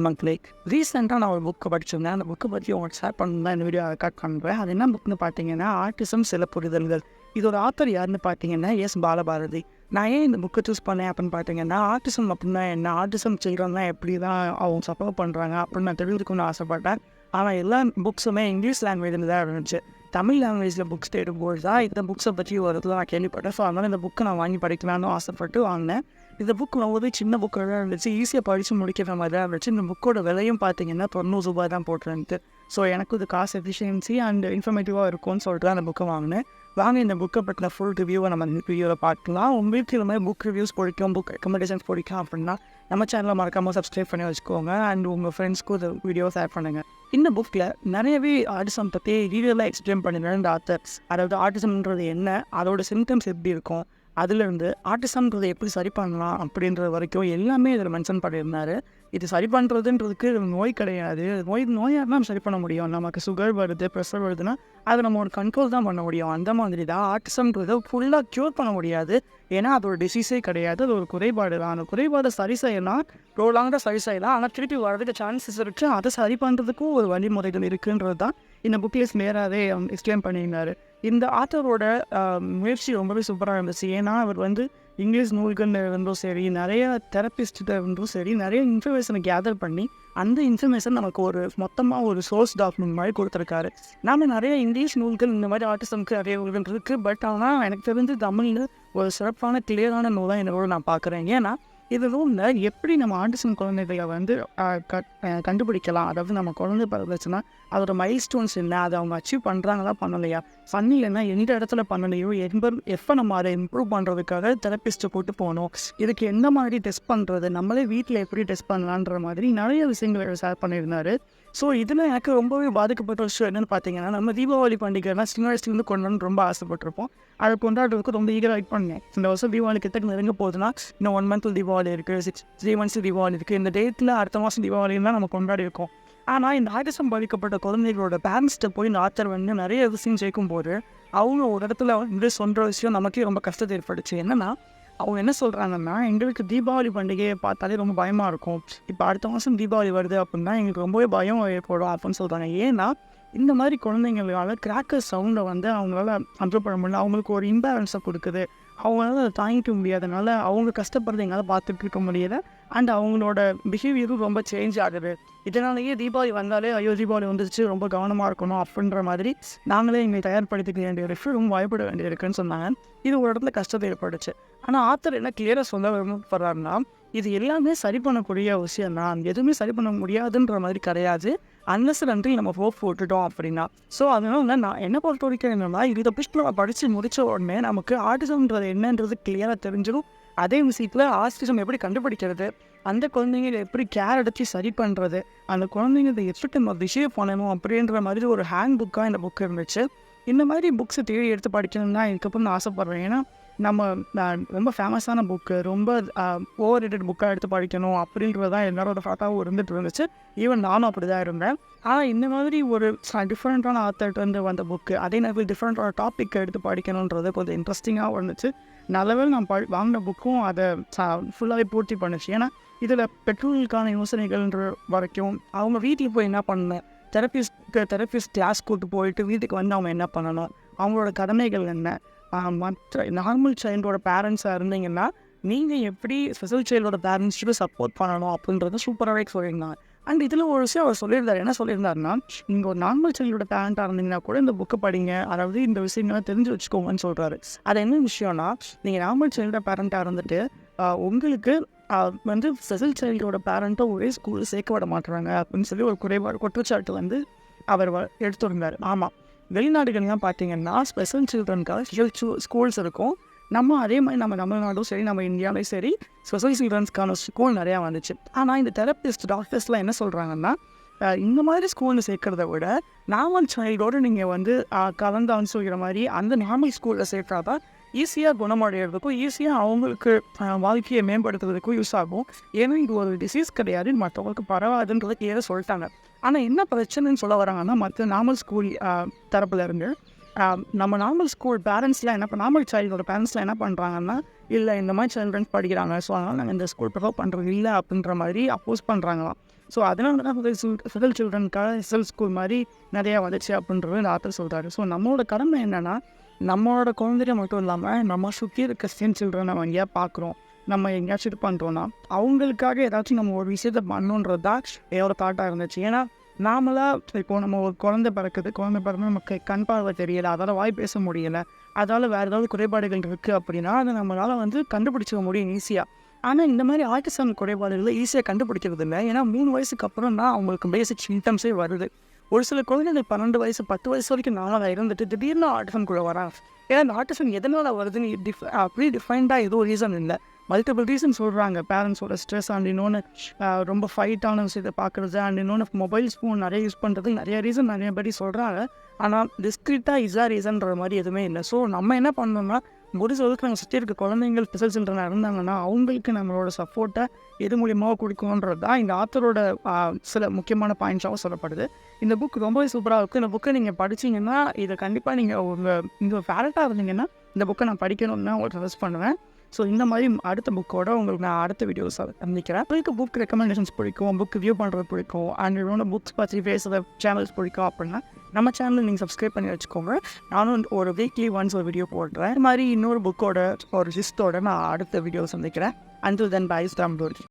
மக்களே, ரீசெண்டாக நான் ஒரு புக்கு படிச்சிருந்தேன். அந்த புக்கை பற்றி உங்களுக்கு ஷேர் பண்ணணும் தான் இந்த வீடியோ ரெக்கார்ட் பண்ணுறேன். அது என்ன புக்னு பார்த்தீங்கன்னா, ஆர்டிசம் சில புரிதல்கள். இதோட ஆத்தர் யாருன்னு பார்த்தீங்கன்னா எஸ் பாலபாரதி. நான் ஏன் இந்த புக்கை சூஸ் பண்ணேன் அப்படின்னு பார்த்தீங்கன்னா, ஆர்டிசம் அப்படின்னா என்ன, ஆர்டிசம் சில்ட்ரன்லாம் எப்படி தான் அவங்க சப்போர்ட் பண்ணுறாங்க அப்படின்னு நான் தெரிஞ்சுக்கணும்னு ஆசைப்பட்டேன். ஆனால் எல்லா புக்ஸுமே இங்கிலீஷ் லாங்குவேஜில் தான் இருந்துச்சு. தமிழ் லாங்குவேஜில் புக்ஸ் தேடும்போது தான் இந்த புக்ஸை பற்றி ஒரு இடத்துல நான் கேள்விப்பட்டேன். ஸோ அதனால் இந்த புக்கை நான் வாங்கி படிக்கலான்னு ஆசைப்பட்டு வாங்கினேன். இந்த புக் ரொம்பவே சின்ன புக்காக தான் இருந்துச்சு, ஈஸியாக படித்து முடிக்கிற மாதிரி தான் இருந்துச்சு. இந்த புக்கோட விலையும் பார்த்தீங்கன்னா ₹90 தான் போட்டிருந்துச்சு. ஸோ எனக்கு இது காசு எஃபிஷியன்சி அண்ட் இன்ஃபர்மேட்டிவாக இருக்கும்னு சொல்லிட்டு தான் அந்த புக்கை வாங்கினேன். வாங்க இந்த புக்கை பற்றின ஃபுல் ரிவ்யூவை நம்ம இந்த வீடியோவில் பார்க்கலாம். உங்களுக்கு இந்த மாதிரி புக் ரிவ்யூஸ் பிடிக்கும், புக் ரெக்கமெண்டேஷன்ஸ் பிடிக்கும் அப்படின்னா நம்ம சேனலை மறக்காமல் சப்ஸ்கிரைப் பண்ணி வச்சுக்கோங்க. அண்ட் உங்கள் ஃப்ரெண்ட்ஸ்க்கும் இந்த வீடியோ ஷேர் பண்ணுங்கள். இந்த புக்கில் நிறையவே ஆர்டிசம் பற்றி டீட்டெயிலாக எக்ஸ்பிளைன் பண்ணிடுறேன் இந்த ஆத்தர். அதாவது ஆர்டிசம்ன்றது என்ன, அதோட சிம்டம்ஸ் எப்படி இருக்கும், அதுலேருந்து ஆர்டிசம்ன்றதை எப்படி சரி பண்ணலாம் அப்படின்றது வரைக்கும் எல்லாமே இதில் மென்ஷன் பண்ணியிருந்தார். இது சரி பண்ணுறதுன்றதுக்கு நோய் கிடையாது. நோயாக நம்ம சரி பண்ண முடியும். நமக்கு சுகர் வருது, ப்ரெஷர் வருதுன்னா அதை நம்ம ஒரு கண்ட்ரோல் தான் பண்ண முடியும். அந்த மாதிரி தான் ஆர்டிசம்ன்றதை ஃபுல்லாக க்யூர் பண்ண முடியாது. ஏன்னா அது ஒரு டிசீஸே கிடையாது, அது ஒரு குறைபாடு தான். அந்த குறைபாடை சரி செய்யலாம், ப்ரோலாங்காக சரி செய்யலாம். ஆனால் திருப்பி வர்றதுக்கு சான்சஸ் இருக்குது. அதை சரி பண்ணுறதுக்கும் ஒரு வழிமுறைகள் இருக்குன்றது தான் இந்த புக்கில் நேராகவே எக்ஸ்பிளைன் பண்ணியிருந்தார். இந்த ஆத்தரோட முயற்சி ரொம்பவே சூப்பராக இருந்துச்சு. ஏன்னா அவர் இங்கிலீஷ் நூல்கள் இருந்தும் சரி, நிறைய தெரப்பிஸ்ட்டு இருந்தும் சரி, நிறைய இன்ஃபர்மேஷனை கேதர் பண்ணி அந்த இன்ஃபர்மேஷன் நமக்கு ஒரு மொத்தமாக ஒரு சோர்ஸ் டாக்குமெண்ட் மாதிரி கொடுத்துருக்காரு. நாம் நிறைய இங்கிலீஷ் நூல்கள் இந்த மாதிரி ஆர்டிசம்க்கு நிறைய நூல்கள் இருக்குது. பட் ஆனால் எனக்கு தெரிஞ்சு தமிழில் ஒரு சிறப்பான கிளியரான நூலாக என்னோட நான் பார்க்குறேன். ஏன்னா இது நூலில் எப்படி நம்ம ஆர்டிசம் குழந்தைகளை கண்டுபிடிக்கலாம், அதாவது நம்ம குழந்தை பிறந்துச்சுன்னா அதோட மைல் ஸ்டோன்ஸ் என்ன, அதை அவங்க அச்சீவ் பண்ணுறாங்களா பண்ணலையா, பண்ணலைன்னா எந்த இடத்துல பண்ணலையோ எப்போ நம்ம அதை இம்ப்ரூவ் பண்ணுறதுக்காக தெரப்பிஸ்ட்டை கூட்டு போகணும், இதுக்கு எந்த மாதிரி டெஸ்ட் பண்ணுறது, நம்மளே வீட்டில் எப்படி டெஸ்ட் பண்ணலான்ற மாதிரி நிறைய விஷயங்களை ஷேர் பண்ணியிருந்தார். ஸோ இதில் எனக்கு ரொம்பவே பாதிக்கப்பட்ட விஷயம் என்னென்னு பார்த்தீங்கன்னா, நம்ம தீபாவளி பண்டிகைலாம் சின்ன வயசுலேருந்து கொண்டாடணும்னு ரொம்ப ஆசைப்பட்டிருப்போம். அதை கொண்டாடுறதுக்கு ரொம்ப ஈகராக வெயிட் பண்ணேன். இந்த வருஷம் தீபாவளி கிட்ட நெருங்க போகுதுன்னா இன்னும் 1 month தீபாவளி இருக்குது, 3 months தீபாவளி இருக்குது. இந்த டேட்டில் அடுத்த மாதம் தீபாவளிலாம் நம்ம கொண்டாடி இருக்கோம். ஆனால் இந்த ஆர்டிசம் பாதிக்கப்பட்ட குழந்தைகளோட பேரண்ட்ஸ்கிட்ட போய் இந்த ஆத்தர் நிறைய விஷயம் சேர்க்கும்போது அவங்க ஒரு இடத்துல சொல்கிற விஷயம் நமக்கே ரொம்ப கஷ்டத்தை ஏற்படுச்சு. என்னென்னா அவங்க என்ன சொல்கிறாங்கன்னா, எங்களுக்கு தீபாவளி பண்டிகையை பார்த்தாலே ரொம்ப பயமாக இருக்கும். இப்போ அடுத்த மாதம் தீபாவளி வருது அப்படின்னா எங்களுக்கு ரொம்பவே பயம் ஏற்படும் அப்படின்னு சொல்கிறாங்க. ஏன்னா இந்த மாதிரி குழந்தைங்களால கிராக்கர் சவுண்டை அவங்களால கண்ட்ரோல் பண்ண முடியல. அவங்களுக்கு ஒரு இம்பேலன்ஸை கொடுக்குது. அவங்களால அதை தாங்கிக்க முடியாதனால அவங்க கஷ்டப்படுறது எங்களால் பார்த்துட்டு இருக்க முடியலை. அண்ட் அவங்களோட பிஹேவியரும் ரொம்ப சேஞ்ச் ஆகுது. இதனாலேயே தீபாவளி வந்தாலே ஐயோ தீபாவளி வந்துருச்சு, ரொம்ப கவனமாக இருக்கணும் அப்படின்ற மாதிரி நாங்களே எங்களை தயார்படுத்திக்க வேண்டிய இருக்கு, ரொம்ப பயப்பட வேண்டிய இருக்குன்னு சொன்னாங்க. இது ஒரு இடத்துல கஷ்டத்தை ஏற்பட்டுச்சு. ஆனால் ஆத்தர் என்ன கிளியராக சொல்ல விரும்பப்படுறாருன்னா, இது எல்லாமே சரி பண்ணக்கூடிய விஷயம் தான், எதுவுமே சரி பண்ண முடியாதுன்ற மாதிரி கிடையாது, அன்லஸ் நம்ம ஹோப் போட்டுட்டோம் அப்படின்னா. ஸோ அதனால நான் என்ன பொறுத்த வரைக்கும் என்னென்னா, இதை புக்கில் படித்து முடித்த உடனே நமக்கு ஆர்டிசம்ன்றது என்னன்றது கிளியராக தெரிஞ்சிடும். அதே விஷயத்தில் ஆர்டிசம் எப்படி கண்டுபிடிக்கிறது, அந்த குழந்தைங்களை எப்படி கேர் எடுத்து சரி பண்ணுறது, அந்த குழந்தைங்களை எப்படி நம்ம ரிசீவ் பண்ணணும் அப்படின்ற மாதிரி ஒரு ஹேண்ட் புக்காக இந்த புக் இருந்துச்சு. இந்த மாதிரி புக்ஸை தேடி எடுத்து படிக்கணும்னு தான் இதுக்கப்புறம் நான் ஆசைப்பட்றேன். ஏன்னா நம்ம ரொம்ப ஃபேமஸான புக்கு, ரொம்ப ஓவர் ரேட்டட் புக்காக எடுத்து படிக்கணும் அப்படின்றது தான் எல்லாரோட தாட்டாகவும் இருந்துச்சு. ஈவன் நானும் அப்படி தான் இருந்தேன். ஆனால் இந்த மாதிரி ஒரு டிஃப்ரெண்ட்டான ஆத்தர்ட்டு வந்த புக்கு, அதே நேரத்தில் டிஃப்ரெண்ட்டான டாப்பிக்கை எடுத்து படிக்கணுன்றது கொஞ்சம் இன்ட்ரெஸ்டிங்காக இருந்துச்சு. நல்லவேளை நான் வாங்கின புக்கும் அதை ஃபுல்லாகவே பூர்த்தி பண்ணுச்சு. ஏன்னா இதில் பெற்றோர்களுக்கான யோசனைகள்ன்ற வரைக்கும் அவங்க வீட்டில் போய் என்ன பண்ணேன், தெரப்பிஸ்ட் கிளாஸ் கூட்டு போயிட்டு வீட்டுக்கு அவங்க என்ன பண்ணணும், அவங்களோட கடமைகள் என்ன, மற்ற நார்மல் சைல்டோட பேரண்ட்ஸாக இருந்தீங்கன்னா நீங்கள் எப்படி ஸ்பெஷல் சைல்டோட பேரண்ட்ஸுக்கு சப்போர்ட் பண்ணணும் அப்படின்றத சூப்பராகவே சொல்லியிருந்தாங்க. அண்ட் இதில் ஒரு விஷயம் அவர் சொல்லியிருந்தார். என்ன சொல்லியிருந்தாருன்னா, நீங்கள் ஒரு நார்மல் சைல்டோட பேரண்ட்டாக இருந்தீங்கன்னா கூட இந்த புக்கை படிங்க, அதாவது இந்த விஷயங்களை தெரிஞ்சு வச்சுக்கோங்கன்னு சொல்கிறாரு. அது என்ன விஷயம்னா, நீங்கள் நார்மல் சைல்டோட பேரண்ட்டாக இருந்துட்டு உங்களுக்கு ஸ்பெஷல் சைல்டோட பேரண்ட்டை ஒரே ஸ்கூலில் சேர்க்க விட மாட்டுறாங்க அப்படின்னு சொல்லி ஒரு குற்றச்சாட்டு அவர் எடுத்துருந்தார். ஆமாம், வெளிநாடுகள்லாம் பார்த்தீங்கன்னா ஸ்பெஷல் சில்ட்ரனுக்காக ஸ்பெஷல் ஸ்கூல்ஸ் இருக்கும். நம்ம அதே மாதிரி நம்ம தமிழ்நாடும் சரி, நம்ம இந்தியாவிலையும் சரி, ஸ்பெஷல் சில்ட்ரன்ஸ்க்கான ஸ்கூல் நிறையா வந்துச்சு. ஆனால் இந்த தெரப்பிஸ்ட் டாக்டர்ஸ்லாம் என்ன சொல்கிறாங்கன்னா, இந்த மாதிரி ஸ்கூலில் சேர்க்குறத விட நார்மல் சைல்டோடு நீங்கள் கலந்து சொல்கிற மாதிரி அந்த நார்மல் ஸ்கூலில் சேர்த்தா தான் ஈஸியாக குணமடைகிறதுக்கும் ஈஸியாக அவங்களுக்கு வாழ்க்கையை மேம்படுத்துறதுக்கும் யூஸ் ஆகும். ஏன்னா இது ஒரு டிசீஸ் கிடையாது, மற்றவங்களுக்கு பரவாதுன்றதை சொல்லிட்டாங்க. ஆனால் என்ன பிரச்சனைன்னு சொல்ல வராங்கன்னா, மற்ற நார்மல் ஸ்கூல் தரப்பில் இருந்து நம்ம நார்மல் ஸ்கூல் பேரண்ட்ஸ்லாம் நார்மல் சைல்டோட பேரண்ட்ஸ்லாம் என்ன பண்ணுறாங்கன்னா, இல்லை இந்த மாதிரி சில்ட்ரன்ஸ் படிக்கிறாங்க, ஸோ அதனால் நாங்கள் இந்த ஸ்கூல் ப்ரிஃபர் பண்ணுறது இல்லை அப்படின்ற மாதிரி அப்போஸ் பண்ணுறாங்களாம். ஸோ அதனால தான் ஸ்பெஷல் சில்ட்ரனுக்காக எஸ்எல் ஸ்கூல் மாதிரி நிறையா வந்துச்சு அப்படின்றது இந்த ஆத்தர் சொல்கிறாரு. ஸோ நம்மளோட கடமை என்னென்னா, நம்மளோட குழந்தைய மட்டும் இல்லாமல் நம்ம சுற்றி இருக்க சேம் சில்ட்ரன் நம்ம எங்கேயா பார்க்குறோம், நம்ம எங்கேயாச்சும் இது பண்ணுறோன்னா அவங்களுக்காக ஏதாச்சும் நம்ம ஒரு விஷயத்த பண்ணணுன்றது தான் என்னோட தாட்டாக இருந்துச்சு. ஏன்னா நாமளாக இப்போது நம்ம ஒரு குழந்தை பிறந்து நமக்கு கண் பார்வை தெரியலை, அதால் வாய் பேச முடியலை, அதால் வேறு ஏதாவது குறைபாடுகள் இருக்குது அப்படின்னா அதை நம்மளால் கண்டுபிடிச்சிக்க முடியும் ஈஸியாக. ஆனால் இந்த மாதிரி ஆட்டிசம் குறைபாடுகளை ஈஸியாக கண்டுபிடிக்கிறது இல்லை. ஏன்னா 3 வயசுக்கு அப்புறம் தான் அவங்களுக்கு பேசிக் சிம்டம்ஸே வருது. ஒரு சில குழந்தைகள் 12 வயசு 10 வயசு வரைக்கும் நாளாக இருந்துட்டு திடீர்னு ஆட்டிசம் கூட வராங்க. ஏன்னா இந்த ஆட்டிசம் எதனால் வருதுன்னு அப்படி டிஃபைன்டாக எதுவும் ரீசன் இல்லை. மல்டிபிள் ரீசன் சொல்கிறாங்க. பேரண்ட்ஸோட ஸ்ட்ரெஸ் அண்ட் இன்னொன்று ரொம்ப ஃபைட்டான விஷயத்தை பார்க்குறது அண்ட் இன்னொன்று மொபைல்ஸ் ஃபோன் நிறைய யூஸ் பண்ணுறது, நிறைய ரீசன் நிறைய பேர் சொல்கிறாங்க. ஆனால் டிஸ்க்ரீட்டாக இஸா ரீசன்ற மாதிரி எதுவுமே இல்லை. ஸோ நம்ம என்ன பண்ணோம்னா, முடிஞ்ச அளவுக்கு நாங்கள் சுற்றி இருக்க குழந்தைங்கள் ஸ்பெஷல் சில்ட்ரனாக இருந்தாங்கன்னா அவங்களுக்கு நம்மளோட சப்போர்ட்டை எது மூலியமாக கொடுக்கணுன்றது தான் இந்த ஆத்தரோட சில முக்கியமான பாயிண்ட்ஸாகவும் சொல்லப்படுது. இந்த புக் ரொம்பவே சூப்பராக இருக்குது. இந்த புக்கை நீங்கள் படிச்சிங்கன்னா இதை கண்டிப்பாக நீங்கள் இந்த ஃபேரட்டாக இருந்தீங்கன்னா இந்த புக்கை நான் படிக்கணும்னு தான் உங்களுக்கு சஜஸ்ட் பண்ணுவேன். ஸோ இந்த மாதிரி அடுத்த புக்கோட உங்களுக்கு நான் அடுத்த வீடியோஸ் சந்திக்கிறேன். உங்களுக்கு புக் ரெக்கமெண்டேஷன்ஸ் பிடிக்கும், புக் ரிவ்யூ பண்ணுறது பிடிக்கும் அண்ட் இன்னொன்று புக்ஸ் பற்றி பேசுகிற சேனல்ஸ் பிடிக்கும் அப்படின்னா நம்ம சேனலில் நீங்கள் சப்ஸ்கிரைப் பண்ணி வச்சுக்கோங்க. நானும் ஒரு வீக்லி ஒன்ஸ் ஒரு வீடியோ போடுறேன். இது மாதிரி இன்னொரு புக்கோட ஒரு லிஸ்ட்டோட நான் அடுத்த வீடியோ சந்திக்கிறேன். Until then, bye.